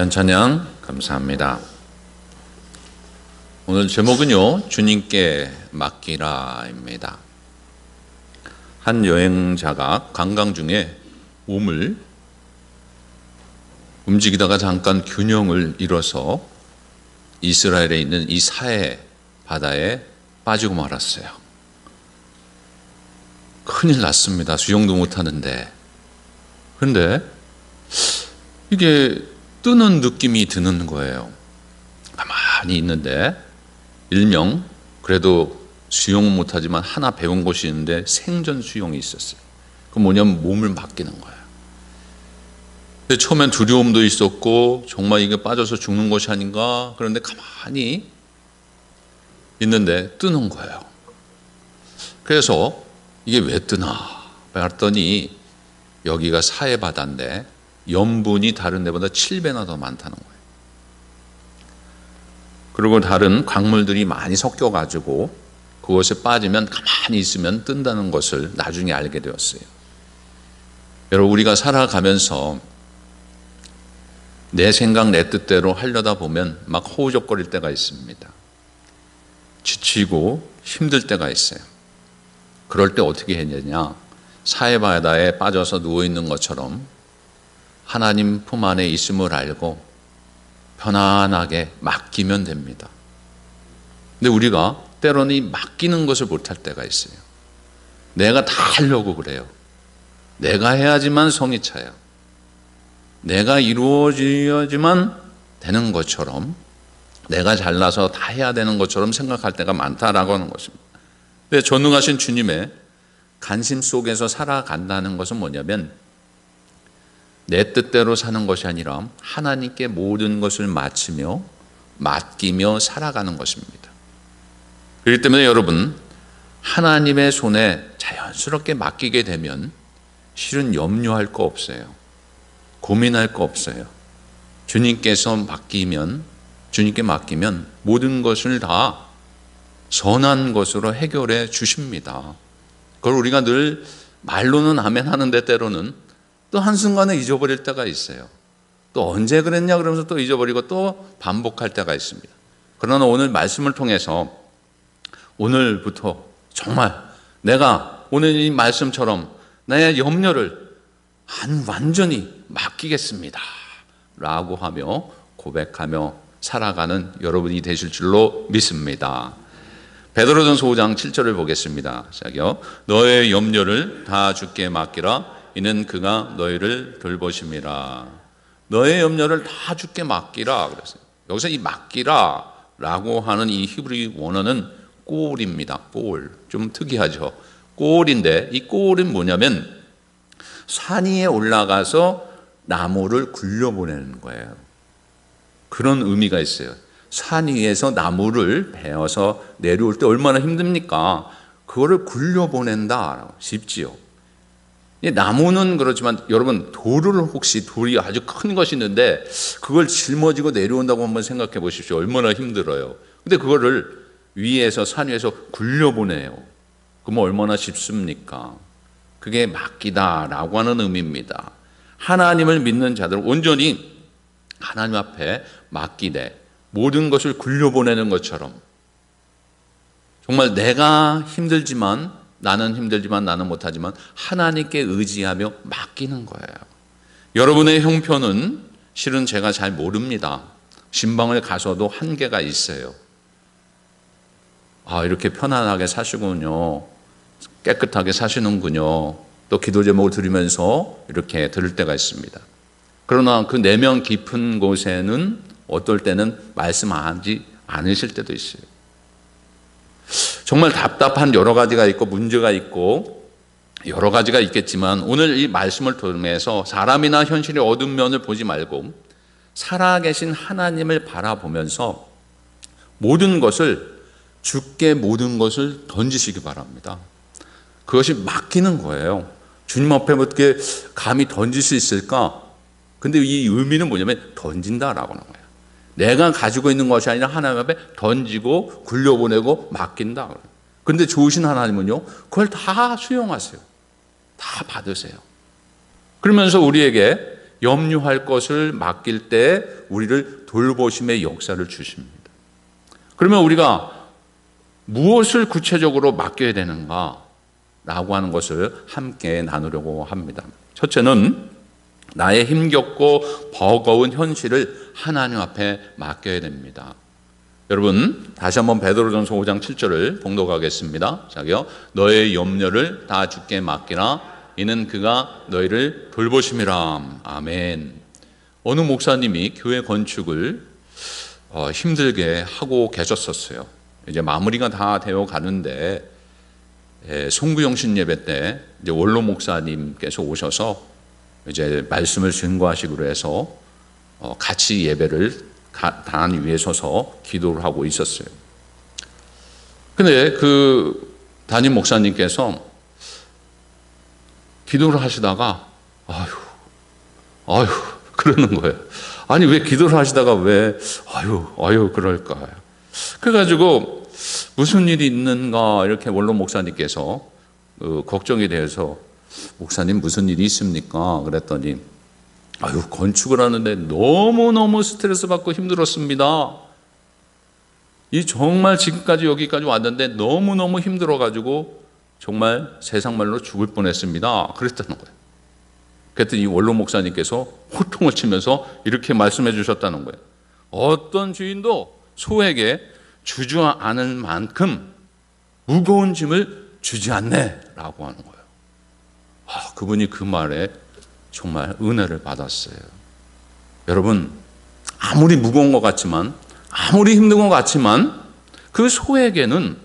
귀한 찬양 감사합니다. 오늘 제목은요, 주님께 맡기라입니다. 한 여행자가 관광 중에 몸을 움직이다가 잠깐 균형을 잃어서 이스라엘에 있는 이 사해 바다에 빠지고 말았어요. 큰일 났습니다. 수영도 못하는데. 근데 이게 뜨는 느낌이 드는 거예요. 가만히 있는데 일명 그래도 수영은 못하지만 하나 배운 곳이 있는데 생존 수영이 있었어요. 그 뭐냐면 몸을 맡기는 거예요. 근데 처음엔 두려움도 있었고 정말 이게 빠져서 죽는 것이 아닌가, 그런데 가만히 있는데 뜨는 거예요. 그래서 이게 왜 뜨나 봤더니 여기가 사해바다인데 염분이 다른 데보다 7배나 더 많다는 거예요. 그리고 다른 광물들이 많이 섞여가지고 그것에 빠지면 가만히 있으면 뜬다는 것을 나중에 알게 되었어요. 여러분, 우리가 살아가면서 내 생각 내 뜻대로 하려다 보면 막 허우적거릴 때가 있습니다. 지치고 힘들 때가 있어요. 그럴 때 어떻게 했느냐, 사해바다에 빠져서 누워있는 것처럼 하나님 품 안에 있음을 알고 편안하게 맡기면 됩니다. 근데 우리가 때로는 이 맡기는 것을 못할 때가 있어요. 내가 다 하려고 그래요. 내가 해야지만 성이 차요. 내가 이루어져야지만 되는 것처럼, 내가 잘나서 다 해야 되는 것처럼 생각할 때가 많다라고 하는 것입니다. 근데 전능하신 주님의 관심 속에서 살아간다는 것은 뭐냐면 내 뜻대로 사는 것이 아니라 하나님께 모든 것을 맡기며 살아가는 것입니다. 그렇기 때문에 여러분, 하나님의 손에 자연스럽게 맡기게 되면 실은 염려할 거 없어요. 고민할 거 없어요. 주님께 맡기면 모든 것을 다 선한 것으로 해결해 주십니다. 그걸 우리가 늘 말로는 아멘 하는데 때로는 또 한순간에 잊어버릴 때가 있어요. 또 언제 그랬냐 그러면서 또 잊어버리고 또 반복할 때가 있습니다. 그러나 오늘 말씀을 통해서 오늘부터 정말 내가 오늘 이 말씀처럼 나의 염려를 완전히 맡기겠습니다 라고 하며 고백하며 살아가는 여러분이 되실 줄로 믿습니다. 베드로전서 5장 7절을 보겠습니다. 시작이요. 너의 염려를 다 주께 맡기라. 이는 그가 너희를 돌보심이라. 너의 염려를 다 주께 맡기라 그랬어요. 여기서 이 맡기라라고 하는 이 히브리 원어는 꼴입니다. 꼴. 좀 특이하죠. 꼴인데 이 꼴은 뭐냐면 산 위에 올라가서 나무를 굴려보내는 거예요. 그런 의미가 있어요. 산 위에서 나무를 베어서 내려올 때 얼마나 힘듭니까? 그거를 굴려보낸다. 쉽지요. 나무는 그렇지만 여러분, 돌이 아주 큰 것이 있는데 그걸 짊어지고 내려온다고 한번 생각해 보십시오. 얼마나 힘들어요. 근데 그거를 산 위에서 굴려보내요. 그러면 얼마나 쉽습니까? 그게 맡기다라고 하는 의미입니다. 하나님을 믿는 자들은 온전히 하나님 앞에 맡기되 모든 것을 굴려보내는 것처럼, 정말 나는 힘들지만 나는 못하지만 하나님께 의지하며 맡기는 거예요. 여러분의 형편은 실은 제가 잘 모릅니다. 신방을 가서도 한계가 있어요. 이렇게 편안하게 사시군요. 깨끗하게 사시는군요. 또 기도 제목을 들으면서 이렇게 들을 때가 있습니다. 그러나 그 내면 깊은 곳에는 어떨 때는 말씀하지 않으실 때도 있어요. 정말 답답한 여러 가지가 있고 문제가 있고 여러 가지가 있겠지만 오늘 이 말씀을 통해서 사람이나 현실의 어두운 면을 보지 말고 살아계신 하나님을 바라보면서 주께 모든 것을 던지시기 바랍니다. 그것이 맡기는 거예요. 주님 앞에 어떻게 감히 던질 수 있을까? 근데 이 의미는 뭐냐면 던진다라고 하는 거예요. 내가 가지고 있는 것이 아니라 하나님 앞에 던지고 굴려보내고 맡긴다. 그런데 좋으신 하나님은요, 그걸 다 수용하세요. 다 받으세요. 그러면서 우리에게 염려할 것을 맡길 때 우리를 돌보심의 역사를 주십니다. 그러면 우리가 무엇을 구체적으로 맡겨야 되는가? 라고 하는 것을 함께 나누려고 합니다. 첫째는 나의 힘겹고 버거운 현실을 하나님 앞에 맡겨야 됩니다. 여러분, 다시 한번 베드로전서 5장 7절을 봉독하겠습니다. 자기요, 너의 염려를 다 주께 맡기라. 이는 그가 너희를 돌보심이라. 아멘. 어느 목사님이 교회 건축을 힘들게 하고 계셨었어요. 이제 마무리가 다 되어 가는데 송구영신 예배 때 이제 원로 목사님께서 오셔서 이제 말씀을 증거하시기로 해서 같이 예배를 단 위에 서서 기도를 하고 있었어요. 근데 그 담임 목사님께서 기도를 하시다가 아유 그러는 거예요. 아니 왜 기도를 하시다가 왜 아유 그럴까요? 그래가지고 무슨 일이 있는가 이렇게 원로 목사님께서 걱정이 돼서 목사님 무슨 일이 있습니까? 그랬더니 건축을 하는데 너무너무 스트레스 받고 힘들었습니다. 이 정말 지금까지 여기까지 왔는데 너무너무 힘들어가지고 정말 세상 말로 죽을 뻔했습니다. 그랬다는 거예요. 그랬더니 이 원로 목사님께서 호통을 치면서 이렇게 말씀해 주셨다는 거예요. 어떤 주인도 소에게 주지 않을 만큼 무거운 짐을 주지 않네 라고 하는 거예요. 그분이 그 말에 정말 은혜를 받았어요. 여러분, 아무리 무거운 것 같지만, 아무리 힘든 것 같지만 그 소에게는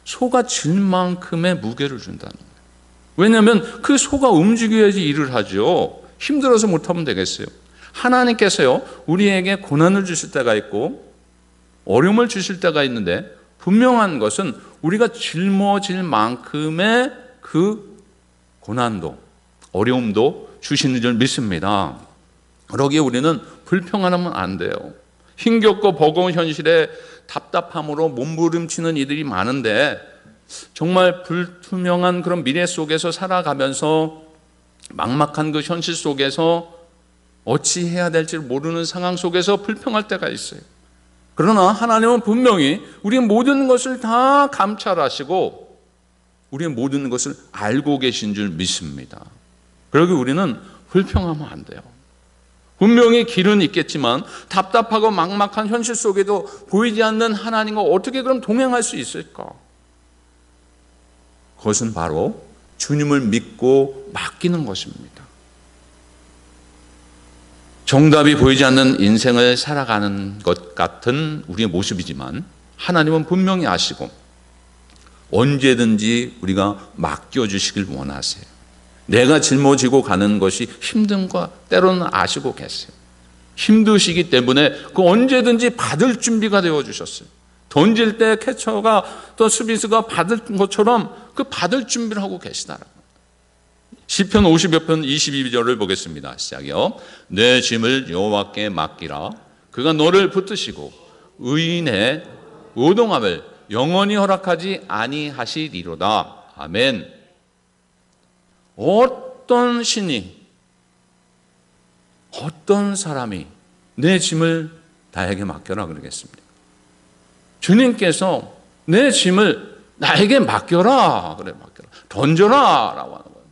소가 질 만큼의 무게를 준다는 거예요. 왜냐하면 그 소가 움직여야지 일을 하죠. 힘들어서 못하면 되겠어요. 하나님께서요, 우리에게 고난을 주실 때가 있고 어려움을 주실 때가 있는데, 분명한 것은 우리가 짊어질 만큼의 그 고난도 어려움도 주시는 줄 믿습니다. 그러기에 우리는 불평하면 안 돼요. 힘겹고 버거운 현실에 답답함으로 몸부림치는 이들이 많은데, 정말 불투명한 그런 미래 속에서 살아가면서 막막한 그 현실 속에서 어찌 해야 될지 모르는 상황 속에서 불평할 때가 있어요. 그러나 하나님은 분명히 우리의 모든 것을 다 감찰하시고 우리의 모든 것을 알고 계신 줄 믿습니다. 그러기 우리는 불평하면 안 돼요. 분명히 길은 있겠지만 답답하고 막막한 현실 속에도 보이지 않는 하나님과 어떻게 그럼 동행할 수 있을까? 그것은 바로 주님을 믿고 맡기는 것입니다. 정답이 보이지 않는 인생을 살아가는 것 같은 우리의 모습이지만 하나님은 분명히 아시고 언제든지 우리가 맡겨주시길 원하세요. 내가 짊어지고 가는 것이 힘든 거 때로는 아시고 계세요. 힘드시기 때문에 그 언제든지 받을 준비가 되어 주셨어요. 던질 때 캐쳐가 또 수비수가 받을 것처럼 그 받을 준비를 하고 계시다라고. 시편 50여 편 22절을 보겠습니다. 시작이요. 내 짐을 여호와께 맡기라. 그가 너를 붙드시고 의인의 의동함을 영원히 허락하지 아니하시리로다. 아멘. 어떤 신이, 어떤 사람이 내 짐을 나에게 맡겨라 그러겠습니까? 주님께서 내 짐을 나에게 맡겨라. 그래, 맡겨라. 던져라. 라고 하는 거예요.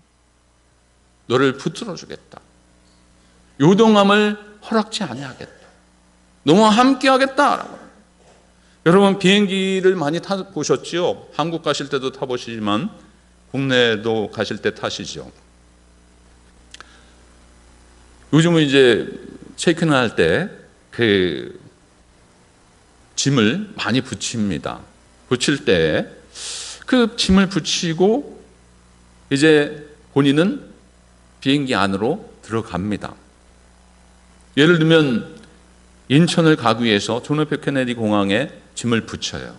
너를 붙들어 주겠다. 요동함을 허락지 아니하겠다. 너와 함께 하겠다. 라고. 여러분, 비행기를 많이 타보셨지요? 한국 가실 때도 타보시지만 국내도 가실 때 타시죠. 요즘은 이제 체크인 할 때 그 짐을 많이 붙입니다. 붙일 때 그 짐을 붙이고 이제 본인은 비행기 안으로 들어갑니다. 예를 들면 인천을 가기 위해서 존 F 케네디 공항에 짐을 붙여요.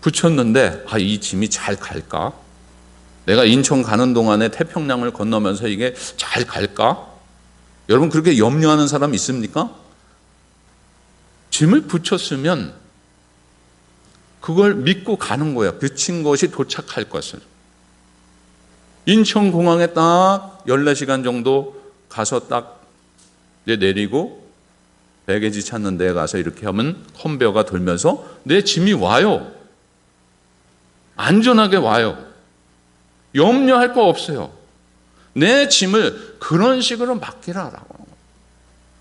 붙였는데 이 짐이 잘 갈까? 내가 인천 가는 동안에 태평양을 건너면서 이게 잘 갈까? 여러분 그렇게 염려하는 사람 있습니까? 짐을 붙였으면 그걸 믿고 가는 거예요. 붙인 것이 도착할 것을. 인천공항에 딱 14시간 정도 가서 딱 이제 내리고 배게지 찾는 데 가서 이렇게 하면 컨베어가 돌면서 내 짐이 와요. 안전하게 와요. 염려할 거 없어요. 내 짐을 그런 식으로 맡기라라고.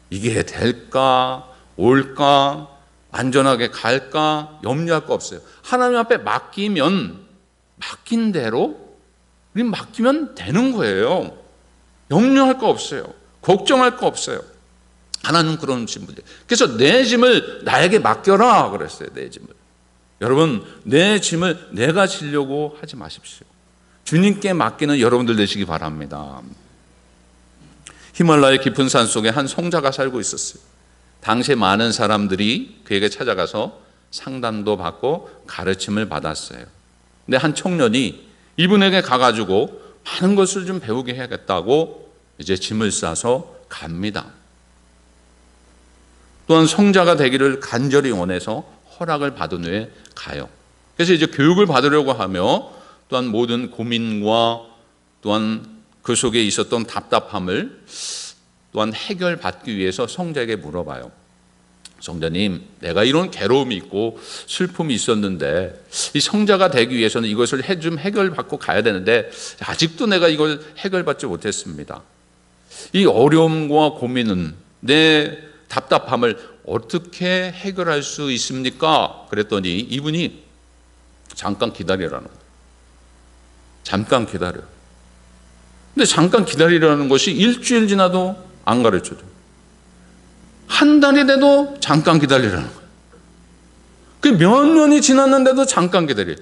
이게 될까? 올까? 안전하게 갈까? 염려할 거 없어요. 하나님 앞에 맡기면 맡긴 대로 우리 맡기면 되는 거예요. 염려할 거 없어요. 걱정할 거 없어요. 하나님 그런 분들. 그래서 내 짐을 나에게 맡겨라 그랬어요. 내 짐을. 여러분, 내 짐을 내가 지려고 하지 마십시오. 주님께 맡기는 여러분들 되시기 바랍니다. 히말라야 깊은 산 속에 한 성자가 살고 있었어요. 당시에 많은 사람들이 그에게 찾아가서 상담도 받고 가르침을 받았어요. 근데 한 청년이 이분에게 가가지고 많은 것을 좀 배우게 해야겠다고 이제 짐을 싸서 갑니다. 또한 성자가 되기를 간절히 원해서 허락을 받은 후에 가요. 그래서 이제 교육을 받으려고 하며 또한 모든 고민과 또한 그 속에 있었던 답답함을 또한 해결받기 위해서 성자에게 물어봐요. 성자님, 내가 이런 괴로움이 있고 슬픔이 있었는데 이 성자가 되기 위해서는 이것을 좀 해결받고 가야 되는데 아직도 내가 이걸 해결받지 못했습니다. 이 어려움과 고민은 내 답답함을 어떻게 해결할 수 있습니까? 그랬더니 이분이 잠깐 기다리라는 거예요. 잠깐 기다려. 근데 잠깐 기다리라는 것이 일주일 지나도 안 가르쳐줘. 한 달이 돼도 잠깐 기다리라는 거예요. 그 몇 년이 지났는데도 잠깐 기다려.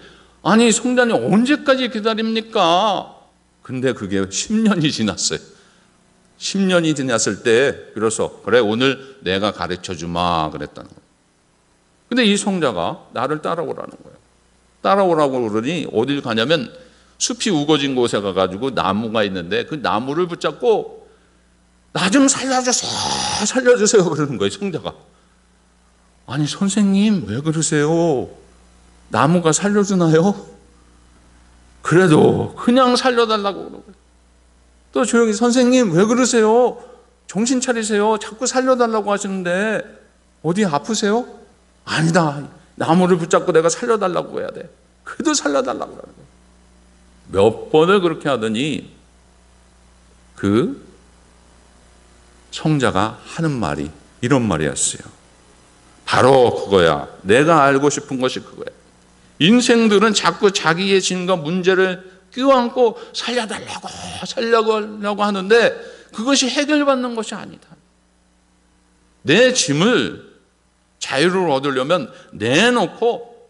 아니 성자님 언제까지 기다립니까? 근데 그게 10년이 지났어요. 10년이 지났을 때 비로소 그래 오늘 내가 가르쳐주마 그랬다는 거예요. 근데 이 성자가 나를 따라오라는 거예요. 따라오라고 그러니 어딜 가냐면 숲이 우거진 곳에 가가지고 나무가 있는데 그 나무를 붙잡고 나 좀 살려주세요 그러는 거예요. 성자가. 아니 선생님 왜 그러세요? 나무가 살려주나요? 그래도 그냥 살려달라고 그러고 또 조용히 선생님 왜 그러세요? 정신 차리세요. 자꾸 살려달라고 하시는데 어디 아프세요? 아니다. 나무를 붙잡고 내가 살려달라고 해야 돼. 그래도 살려달라고 그러는 거예요. 몇 번을 그렇게 하더니 그 성자가 하는 말이 이런 말이었어요. 바로 그거야. 내가 알고 싶은 것이 그거야. 인생들은 자꾸 자기의 짐과 문제를 껴안고 살려고 하는데 그것이 해결받는 것이 아니다. 내 짐을 자유를 얻으려면 내놓고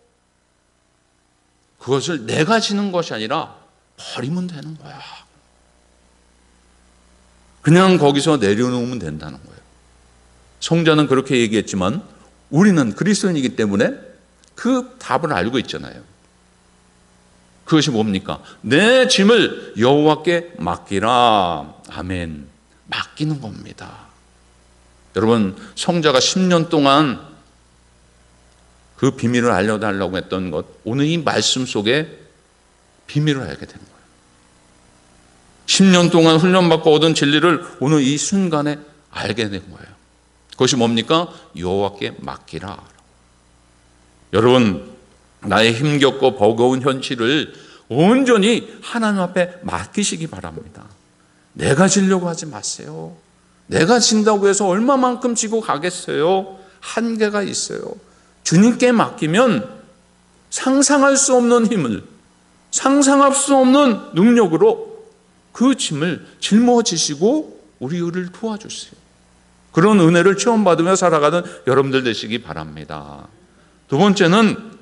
그것을 내가 지는 것이 아니라 버리면 되는 거야. 그냥 거기서 내려놓으면 된다는 거예요. 성자는 그렇게 얘기했지만 우리는 그리스도인이기 때문에 그 답을 알고 있잖아요. 그것이 뭡니까? 내 짐을 여호와께 맡기라. 아멘. 맡기는 겁니다. 여러분, 성자가 10년 동안 그 비밀을 알려달라고 했던 것, 오늘 이 말씀 속에 비밀을 알게 된 거예요. 10년 동안 훈련받고 얻은 진리를 오늘 이 순간에 알게 된 거예요. 그것이 뭡니까? 여호와께 맡기라. 여러분, 나의 힘겹고 버거운 현실을 온전히 하나님 앞에 맡기시기 바랍니다. 내가 지려고 하지 마세요. 내가 진다고 해서 얼마만큼 지고 가겠어요? 한계가 있어요. 주님께 맡기면 상상할 수 없는 힘을, 상상할 수 없는 능력으로 그 짐을 짊어지시고 우리를 도와주세요. 그런 은혜를 체험받으며 살아가는 여러분들 되시기 바랍니다. 두 번째는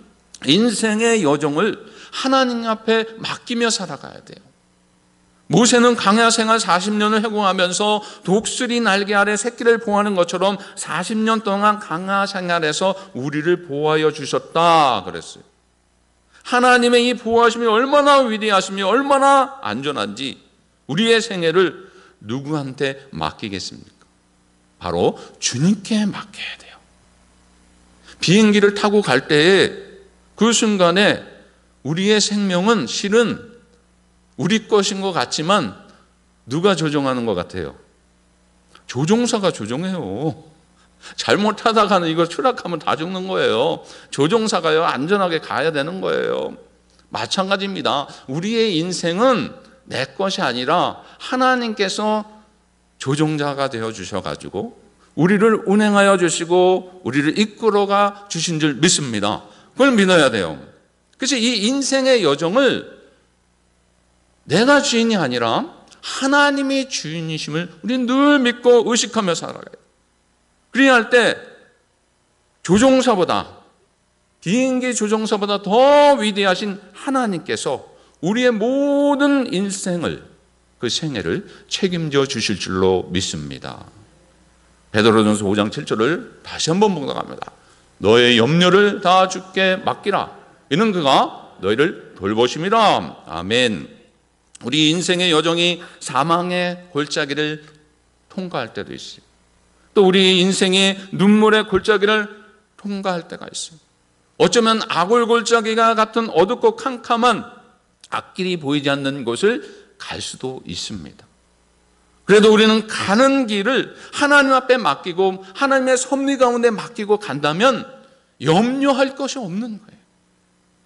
인생의 여정을 하나님 앞에 맡기며 살아가야 돼요. 모세는 광야 생활 40년을 해공하면서 독수리 날개 아래 새끼를 보호하는 것처럼 40년 동안 광야 생활에서 우리를 보호하여 주셨다 그랬어요. 하나님의 이 보호하심이 얼마나 위대하시며 얼마나 안전한지 우리의 생애를 누구한테 맡기겠습니까? 바로 주님께 맡겨야 돼요. 비행기를 타고 갈 때에 그 순간에 우리의 생명은 실은 우리 것인 것 같지만 누가 조종하는 것 같아요? 조종사가 조종해요. 잘못하다가는 이거 추락하면 다 죽는 거예요. 조종사가요, 안전하게 가야 되는 거예요. 마찬가지입니다. 우리의 인생은 내 것이 아니라 하나님께서 조종자가 되어 주셔가지고 우리를 운행하여 주시고 우리를 이끌어가 주신 줄 믿습니다. 그걸 믿어야 돼요. 그래서 이 인생의 여정을 내가 주인이 아니라 하나님이 주인이심을 우리는 늘 믿고 의식하며 살아가야 돼요. 그래야 할 때 조종사보다, 비행기 조종사보다 더 위대하신 하나님께서 우리의 모든 인생을, 그 생애를 책임져 주실 줄로 믿습니다. 베드로전서 5장 7절을 다시 한번 봉독합니다. 너의 염려를 다 주께 맡기라. 이는 그가 너희를 돌보심이라. 아멘. 우리 인생의 여정이 사망의 골짜기를 통과할 때도 있어요. 또 우리 인생이 눈물의 골짜기를 통과할 때가 있어요. 어쩌면 악을 골짜기가 같은 어둡고 캄캄한 앞길이 보이지 않는 곳을 갈 수도 있습니다. 그래도 우리는 가는 길을 하나님 앞에 맡기고 하나님의 섭리 가운데 맡기고 간다면 염려할 것이 없는 거예요.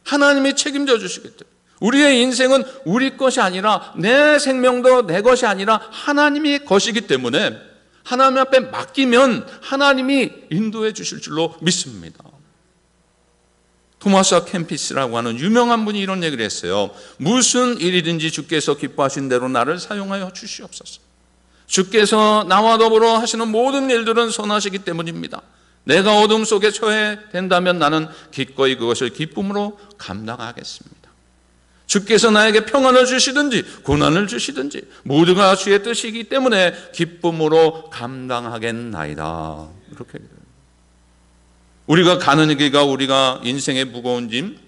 하나님이 책임져 주시기 때문에. 우리의 인생은 우리 것이 아니라, 내 생명도 내 것이 아니라 하나님이 것이기 때문에 하나님 앞에 맡기면 하나님이 인도해 주실 줄로 믿습니다. 토마스 캠피스라고 하는 유명한 분이 이런 얘기를 했어요. 무슨 일이든지 주께서 기뻐하신 대로 나를 사용하여 주시옵소서. 주께서 나와 더불어 하시는 모든 일들은 선하시기 때문입니다. 내가 어둠 속에 처해 된다면 나는 기꺼이 그것을 기쁨으로 감당하겠습니다. 주께서 나에게 평안을 주시든지 고난을 주시든지 모두가 주의 뜻이기 때문에 기쁨으로 감당하겠나이다. 이렇게 얘기해요. 우리가 가는 길과 우리가 인생의 무거운 짐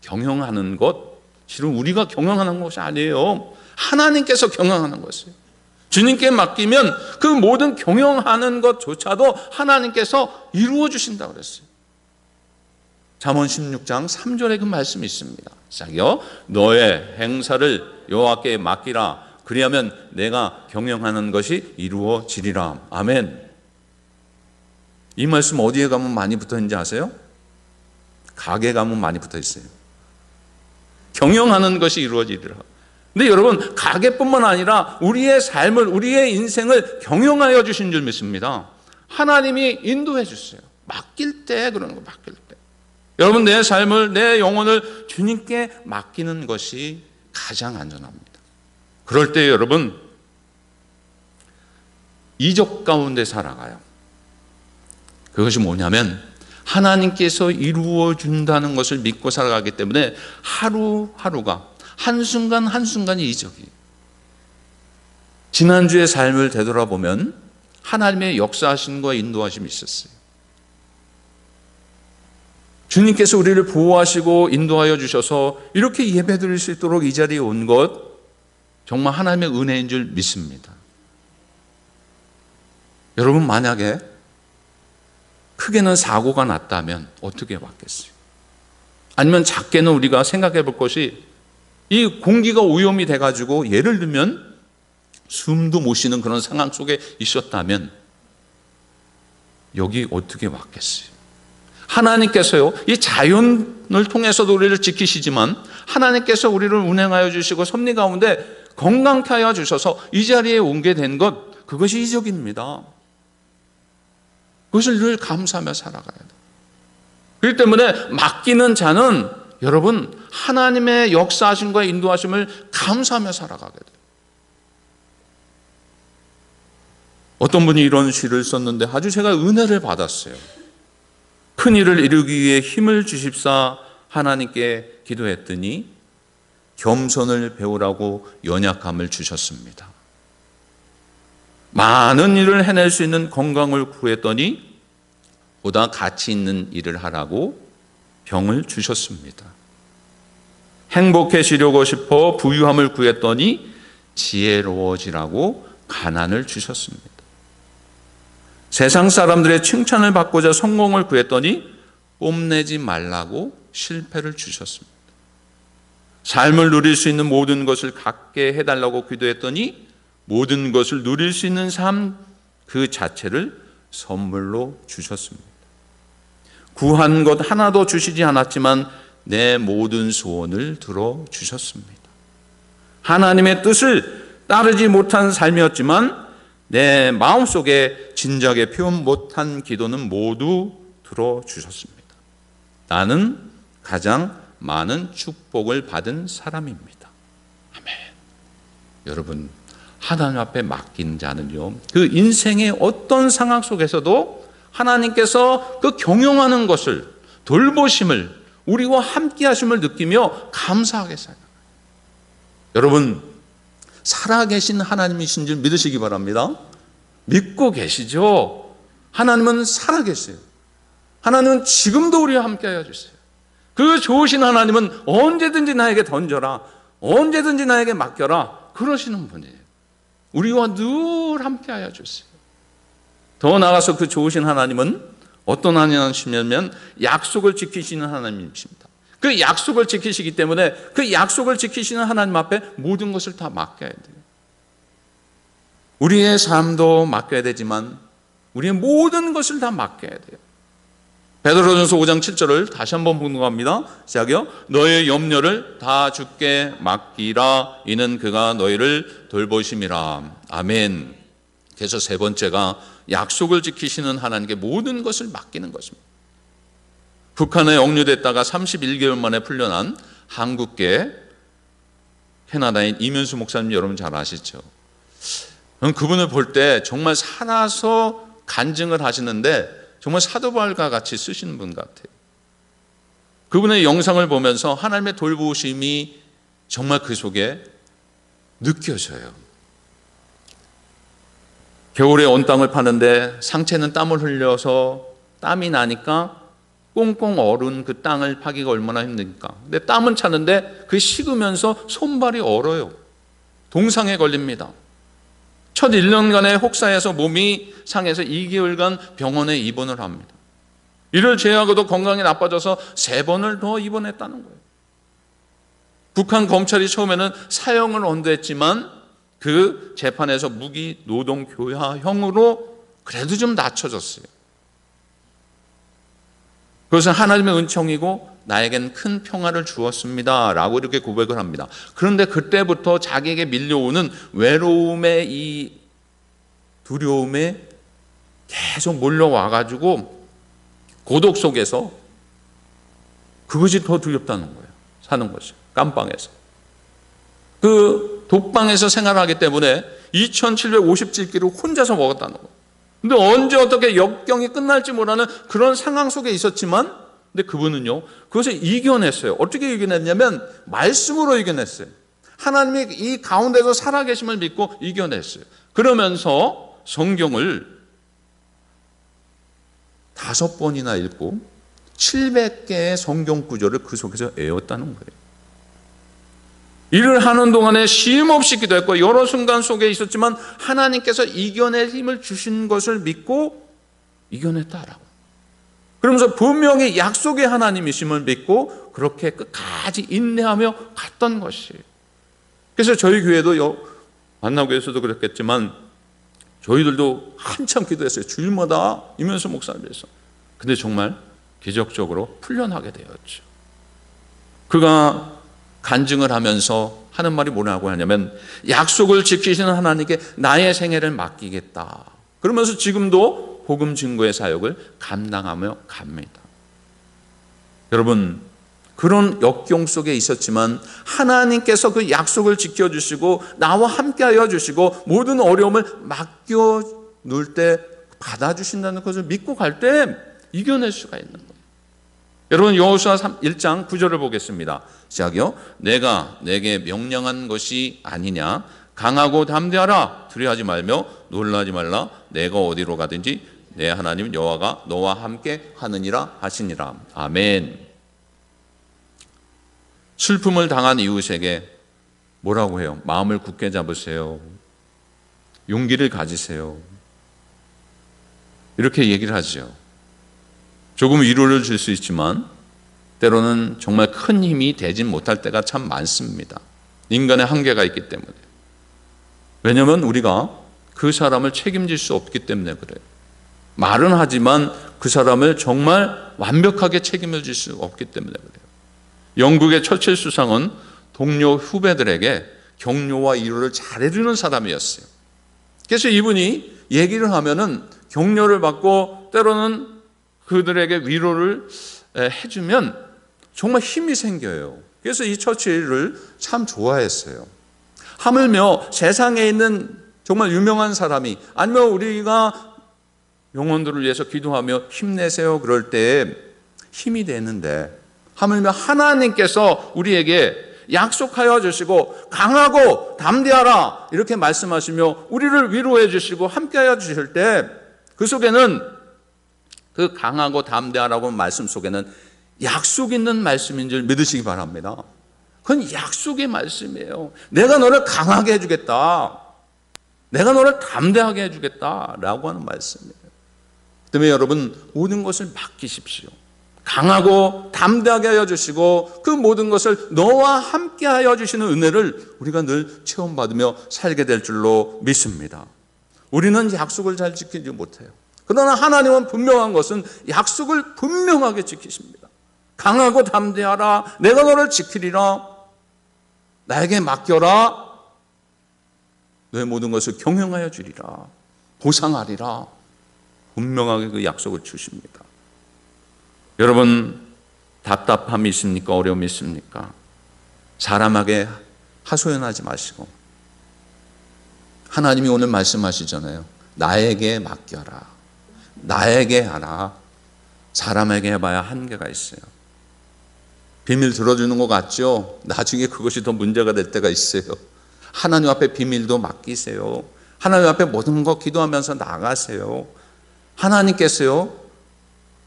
경영하는 것, 실은 우리가 경영하는 것이 아니에요. 하나님께서 경영하는 것이에요. 주님께 맡기면 그 모든 경영하는 것조차도 하나님께서 이루어 주신다고 그랬어요. 잠언 16장 3절에 그 말씀이 있습니다. 시작이요. 너의 행사를 여호와께 맡기라. 그리하면 내가 경영하는 것이 이루어지리라. 아멘. 이 말씀 어디에 가면 많이 붙어 있는지 아세요? 가게 가면 많이 붙어 있어요. 경영하는 것이 이루어지리라. 근데 여러분, 가게뿐만 아니라 우리의 삶을, 우리의 인생을 경영하여 주신 줄 믿습니다. 하나님이 인도해 주세요. 맡길 때 그러는 거, 맡길 때. 여러분, 내 삶을, 내 영혼을 주님께 맡기는 것이 가장 안전합니다. 그럴 때 여러분, 이적 가운데 살아가요. 그것이 뭐냐면 하나님께서 이루어 준다는 것을 믿고 살아가기 때문에 하루하루가, 한순간 한순간이 이적이에요. 지난주의 삶을 되돌아보면 하나님의 역사하심과 인도하심이 있었어요. 주님께서 우리를 보호하시고 인도하여 주셔서 이렇게 예배드릴 수 있도록 이 자리에 온 것, 정말 하나님의 은혜인 줄 믿습니다. 여러분, 만약에 크게는 사고가 났다면 어떻게 받겠어요? 아니면 작게는 우리가 생각해 볼 것이, 이 공기가 오염이 돼가지고 예를 들면 숨도 못 쉬는 그런 상황 속에 있었다면 여기 어떻게 왔겠어요? 하나님께서요, 이 자연을 통해서도 우리를 지키시지만 하나님께서 우리를 운행하여 주시고 섭리 가운데 건강케 하여 주셔서 이 자리에 오게 된 것, 그것이 이적입니다. 그것을 늘 감사하며 살아가야 돼요. 그렇기 때문에 맡기는 자는 여러분, 하나님의 역사하심과 인도하심을 감사하며 살아가게 돼요. 어떤 분이 이런 시를 썼는데 아주 제가 은혜를 받았어요. 큰 일을 이루기 위해 힘을 주십사 하나님께 기도했더니 겸손을 배우라고 연약함을 주셨습니다. 많은 일을 해낼 수 있는 건강을 구했더니 보다 가치 있는 일을 하라고 병을 주셨습니다. 행복해지려고 싶어 부유함을 구했더니 지혜로워지라고 가난을 주셨습니다. 세상 사람들의 칭찬을 받고자 성공을 구했더니 뽐내지 말라고 실패를 주셨습니다. 삶을 누릴 수 있는 모든 것을 갖게 해달라고 기도했더니 모든 것을 누릴 수 있는 삶 그 자체를 선물로 주셨습니다. 구한 것 하나도 주시지 않았지만 내 모든 소원을 들어주셨습니다. 하나님의 뜻을 따르지 못한 삶이었지만 내 마음속에 진작에 표현 못한 기도는 모두 들어주셨습니다. 나는 가장 많은 축복을 받은 사람입니다. 아멘. 여러분, 하나님 앞에 맡긴 자는요, 그 인생의 어떤 상황 속에서도 하나님께서 그 경영하는 것을, 돌보심을, 우리와 함께 하심을 느끼며 감사하게 살아요. 여러분, 살아계신 하나님이신 줄 믿으시기 바랍니다. 믿고 계시죠? 하나님은 살아계세요. 하나님은 지금도 우리와 함께 하여 주세요. 그 좋으신 하나님은 언제든지 나에게 던져라, 언제든지 나에게 맡겨라, 그러시는 분이에요. 우리와 늘 함께 하여 주세요. 더 나아가서 그 좋으신 하나님은 어떤 하나님이시냐면 약속을 지키시는 하나님이십니다. 그 약속을 지키시기 때문에 그 약속을 지키시는 하나님 앞에 모든 것을 다 맡겨야 돼요. 우리의 삶도 맡겨야 되지만 우리의 모든 것을 다 맡겨야 돼요. 베드로전서 5장 7절을 다시 한번 봉독합니다. 시작이요. 너의 염려를 다 주께 맡기라. 이는 그가 너희를 돌보심이라. 아멘. 그래서 세 번째가 약속을 지키시는 하나님께 모든 것을 맡기는 것입니다. 북한에 억류됐다가 31개월 만에 풀려난 한국계 캐나다인 이면수 목사님 여러분 잘 아시죠? 그분을 볼 때 정말 살아서 간증을 하시는데 정말 사도바울과 같이 쓰시는 분 같아요. 그분의 영상을 보면서 하나님의 돌보심이 정말 그 속에 느껴져요. 겨울에 온 땅을 파는데 상체는 땀을 흘려서 땀이 나니까 꽁꽁 얼은 그 땅을 파기가 얼마나 힘듭니까? 근데 땀은 차는데 그 식으면서 손발이 얼어요. 동상에 걸립니다. 첫 1년간의 혹사에서 몸이 상해서 2개월간 병원에 입원을 합니다. 이를 제외하고도 건강이 나빠져서 3번을 더 입원했다는 거예요. 북한 검찰이 처음에는 사형을 언도했지만 그 재판에서 무기 노동 교화형으로 그래도 좀 낮춰졌어요. 그것은 하나님의 은총이고 나에겐 큰 평화를 주었습니다 라고 이렇게 고백을 합니다. 그런데 그때부터 자기에게 밀려오는 외로움의 이 두려움에 계속 몰려와가지고 고독 속에서 그것이 더 두렵다는 거예요. 사는 것이 깜방에서 그 독방에서 생활하기 때문에 2750찌개를 혼자서 먹었다는 거예요. 근데 언제 어떻게 역경이 끝날지 모르는 그런 상황 속에 있었지만 근데 그분은요 그것을 이겨냈어요. 어떻게 이겨냈냐면 말씀으로 이겨냈어요. 하나님이 이 가운데서 살아계심을 믿고 이겨냈어요. 그러면서 성경을 5번이나 읽고 700개의 성경 구절을 그 속에서 외웠다는 거예요. 일을 하는 동안에 쉼없이 기도했고 여러 순간 속에 있었지만 하나님께서 이겨낼 힘을 주신 것을 믿고 이겨냈다라고. 그러면서 분명히 약속의 하나님이심을 믿고 그렇게 끝까지 인내하며 갔던 것이에요. 그래서 저희 교회도 만나교회에서도 그랬겠지만 저희들도 한참 기도했어요. 주일마다 이면수 목사를 위해서. 근데 정말 기적적으로 풀려나게 되었죠. 그가 간증을 하면서 하는 말이 뭐라고 하냐면 약속을 지키시는 하나님께 나의 생애를 맡기겠다. 그러면서 지금도 복음 증거의 사역을 감당하며 갑니다. 여러분 그런 역경 속에 있었지만 하나님께서 그 약속을 지켜주시고 나와 함께하여 주시고 모든 어려움을 맡겨놓을 때 받아주신다는 것을 믿고 갈 때 이겨낼 수가 있는 거예요. 여러분 여호수아 1장 9절을 보겠습니다. 시작이요. 내가 내게 명령한 것이 아니냐. 강하고 담대하라. 두려워하지 말며 놀라지 말라. 내가 어디로 가든지 내 하나님 여호와가 너와 함께 하느니라 하시니라. 아멘. 슬픔을 당한 이웃에게 뭐라고 해요? 마음을 굳게 잡으세요. 용기를 가지세요. 이렇게 얘기를 하죠. 조금 위로를 줄 수 있지만 때로는 정말 큰 힘이 되진 못할 때가 참 많습니다. 인간의 한계가 있기 때문에. 왜냐하면 우리가 그 사람을 책임질 수 없기 때문에 그래요. 말은 하지만 그 사람을 정말 완벽하게 책임을 질 수 없기 때문에 그래요. 영국의 처칠 수상은 동료 후배들에게 격려와 위로를 잘해주는 사람이었어요. 그래서 이분이 얘기를 하면은 격려를 받고 때로는 그들에게 위로를 해주면 정말 힘이 생겨요. 그래서 이 처칠을 참 좋아했어요. 하물며 세상에 있는 정말 유명한 사람이 아니면 우리가 영혼들을 위해서 기도하며 힘내세요 그럴 때 힘이 되는데, 하물며 하나님께서 우리에게 약속하여 주시고 강하고 담대하라 이렇게 말씀하시며 우리를 위로해 주시고 함께하여 주실 때 그 속에는, 그 강하고 담대하라고 말씀 속에는 약속 있는 말씀인 줄 믿으시기 바랍니다. 그건 약속의 말씀이에요. 내가 너를 강하게 해주겠다, 내가 너를 담대하게 해주겠다라고 하는 말씀이에요. 때문에 여러분, 모든 것을 맡기십시오. 강하고 담대하게 하여 주시고 그 모든 것을 너와 함께 하여 주시는 은혜를 우리가 늘 체험받으며 살게 될 줄로 믿습니다. 우리는 약속을 잘 지키지 못해요. 그러나 하나님은 분명한 것은 약속을 분명하게 지키십니다. 강하고 담대하라, 내가 너를 지키리라, 나에게 맡겨라, 너의 모든 것을 경영하여 주리라, 보상하리라, 분명하게 그 약속을 주십니다. 여러분, 답답함이 있습니까? 어려움이 있습니까? 사람에게 하소연하지 마시고 하나님이 오늘 말씀하시잖아요. 나에게 맡겨라, 나에게 하라. 사람에게 해봐야 한계가 있어요. 비밀 들어주는 것 같죠? 나중에 그것이 더 문제가 될 때가 있어요. 하나님 앞에 비밀도 맡기세요. 하나님 앞에 모든 거 기도하면서 나가세요. 하나님께서요,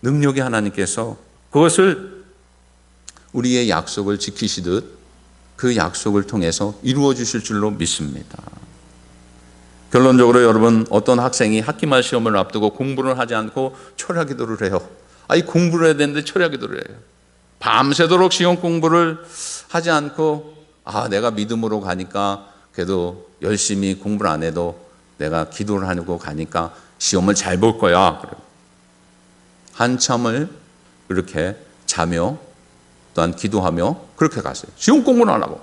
능력의 하나님께서 그것을 우리의 약속을 지키시듯 그 약속을 통해서 이루어 주실 줄로 믿습니다. 결론적으로 여러분, 어떤 학생이 학기말 시험을 앞두고 공부를 하지 않고 철야 기도를 해요. 이 공부를 해야 되는데 철야 기도를 해요. 밤새도록 시험 공부를 하지 않고 내가 믿음으로 가니까 그래도 열심히 공부를 안 해도 내가 기도를 하고 가니까 시험을 잘 볼 거야. 한참을 그렇게 자며 또한 기도하며 그렇게 갔어요. 시험 공부는 안 하고.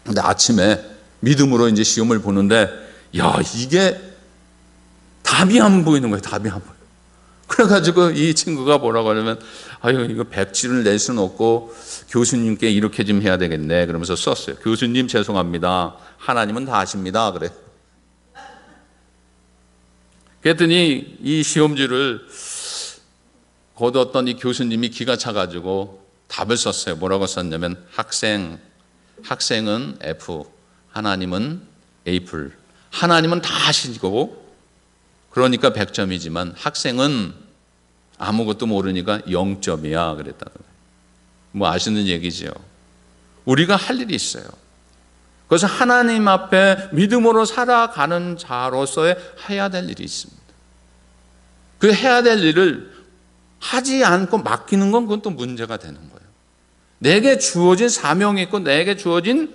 근데 아침에 믿음으로 이제 시험을 보는데 이게 답이 안 보이는 거예요. 답이 안 보여. 그래가지고 이 친구가 뭐라고 하냐면 이거 백지를 낼 수는 없고 교수님께 이렇게 좀 해야 되겠네 그러면서 썼어요. 교수님 죄송합니다, 하나님은 다 아십니다. 그래. 그랬더니 이 시험지를 거두었던 이 교수님이 기가 차가지고 답을 썼어요. 뭐라고 썼냐면 학생은 F, 하나님은 A+. 하나님은 다 아시고 그러니까 100점이지만 학생은 아무것도 모르니까 0점이야 그랬다는 거예요. 뭐 아시는 얘기죠. 우리가 할 일이 있어요. 그래서 하나님 앞에 믿음으로 살아가는 자로서의 해야 될 일이 있습니다. 그 해야 될 일을 하지 않고 맡기는 건 그건 또 문제가 되는 거예요. 내게 주어진 사명이 있고 내게 주어진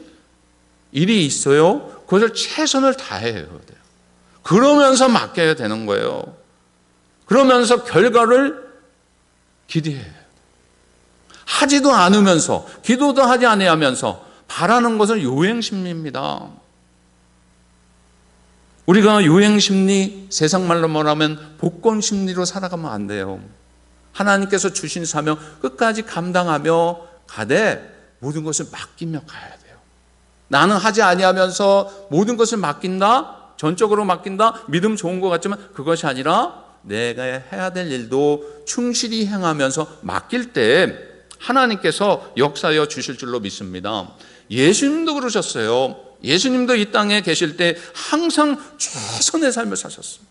일이 있어요. 그것을 최선을 다해야 돼요. 그러면서 맡겨야 되는 거예요. 그러면서 결과를 기대해야 돼요. 하지도 않으면서 기도도 하지 아니하면서 바라는 것은 요행심리입니다. 우리가 요행심리, 세상 말로 말하면 복권심리로 살아가면 안 돼요. 하나님께서 주신 사명 끝까지 감당하며 가되 모든 것을 맡기며 가야 돼요. 나는 하지 아니하면서 모든 것을 맡긴다, 전적으로 맡긴다, 믿음 좋은 것 같지만 그것이 아니라 내가 해야 될 일도 충실히 행하면서 맡길 때 하나님께서 역사하여 주실 줄로 믿습니다. 예수님도 그러셨어요. 예수님도 이 땅에 계실 때 항상 최선의 삶을 사셨습니다.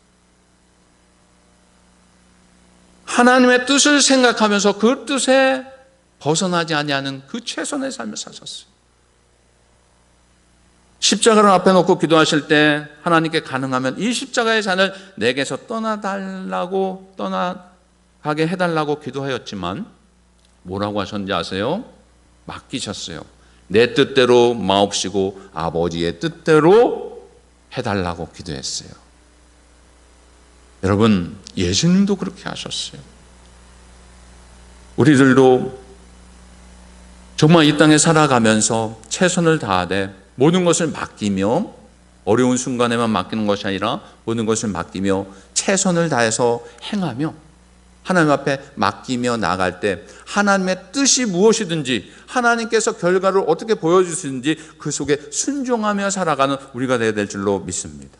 하나님의 뜻을 생각하면서 그 뜻에 벗어나지 아니하는 그 최선의 삶을 사셨어요. 십자가를 앞에 놓고 기도하실 때 하나님께 가능하면 이 십자가의 잔을 내게서 떠나가게 해달라고 기도하였지만 뭐라고 하셨는지 아세요? 맡기셨어요. 내 뜻대로 마옵시고 아버지의 뜻대로 해달라고 기도했어요. 여러분, 예수님도 그렇게 하셨어요. 우리들도 정말 이 땅에 살아가면서 최선을 다하되 모든 것을 맡기며, 어려운 순간에만 맡기는 것이 아니라 모든 것을 맡기며 최선을 다해서 행하며 하나님 앞에 맡기며 나갈 때 하나님의 뜻이 무엇이든지, 하나님께서 결과를 어떻게 보여주시든지 그 속에 순종하며 살아가는 우리가 되어야 될 줄로 믿습니다.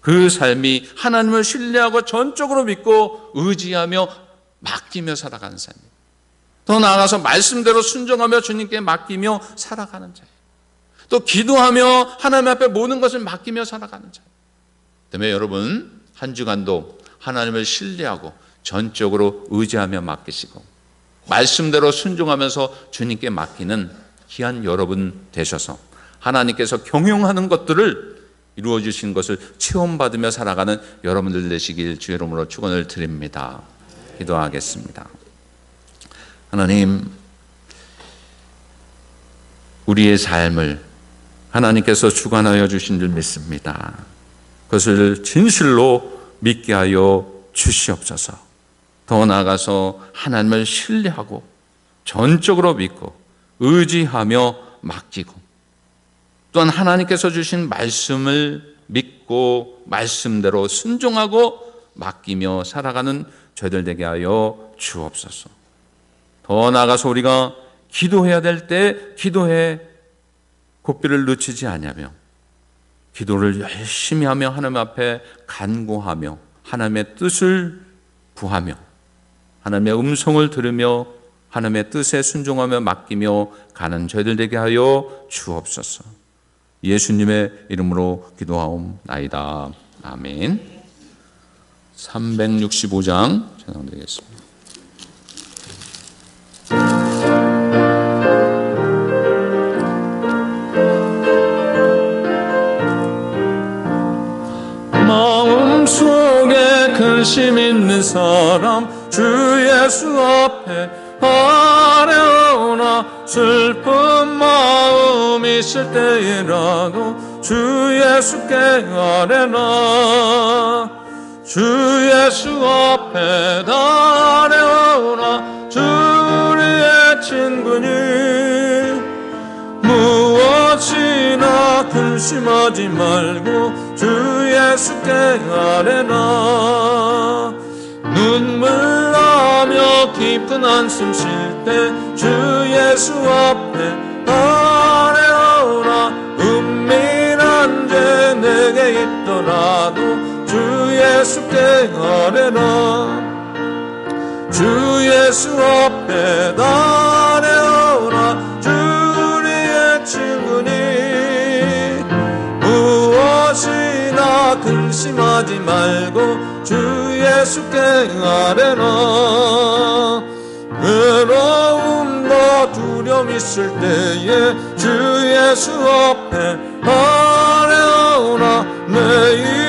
그 삶이 하나님을 신뢰하고 전적으로 믿고 의지하며 맡기며 살아가는 삶입니다. 더 나아가서 말씀대로 순종하며 주님께 맡기며 살아가는 자예요. 또 기도하며 하나님 앞에 모든 것을 맡기며 살아가는 자예요. 때문에 여러분, 한 주간도 하나님을 신뢰하고 전적으로 의지하며 맡기시고 말씀대로 순종하면서 주님께 맡기는 귀한 여러분 되셔서 하나님께서 경영하는 것들을 이루어 주신 것을 체험받으며 살아가는 여러분들 되시길 주의 이름으로 축원을 드립니다. 기도하겠습니다. 하나님, 우리의 삶을 하나님께서 주관하여 주신 줄 믿습니다. 그것을 진실로 믿게 하여 주시옵소서. 더 나아가서 하나님을 신뢰하고 전적으로 믿고 의지하며 맡기고, 또한 하나님께서 주신 말씀을 믿고 말씀대로 순종하고 맡기며 살아가는 저희들 되게 하여 주옵소서. 더 나아가서 우리가 기도해야 될 때 기도해 고삐를 늦추지 아니하며 기도를 열심히 하며 하나님 앞에 간구하며 하나님의 뜻을 구하며 하나님의 음성을 들으며 하나님의 뜻에 순종하며 맡기며 가는 저희들 되게 하여 주옵소서. 예수님의 이름으로 기도하옵나이다. 아멘. 365장 찬양드리겠습니다. 마음속에 근심 있는 사람 주 예수 앞에 아뢰오나, 슬픈 마음 있을 때에라도 주 예수께 아뢰나. 주 예수 앞에 아뢰오나, 주 우리의 친구니 무엇이나 근심하지 말고 주 예수께 아뢰나. 눈물 나며 깊은 한숨 쉴 때 주 예수 앞에 아뢰오나. 은밀한 죄 내게 있더라도 주 예수께 아뢰나. 주 예수 앞에 아뢰오나. 주 우리의 친구니 무엇이나 근심하지 말고 주 예수께 아뢰나. 외로움과 두려움 있을 때에 주 예수 앞에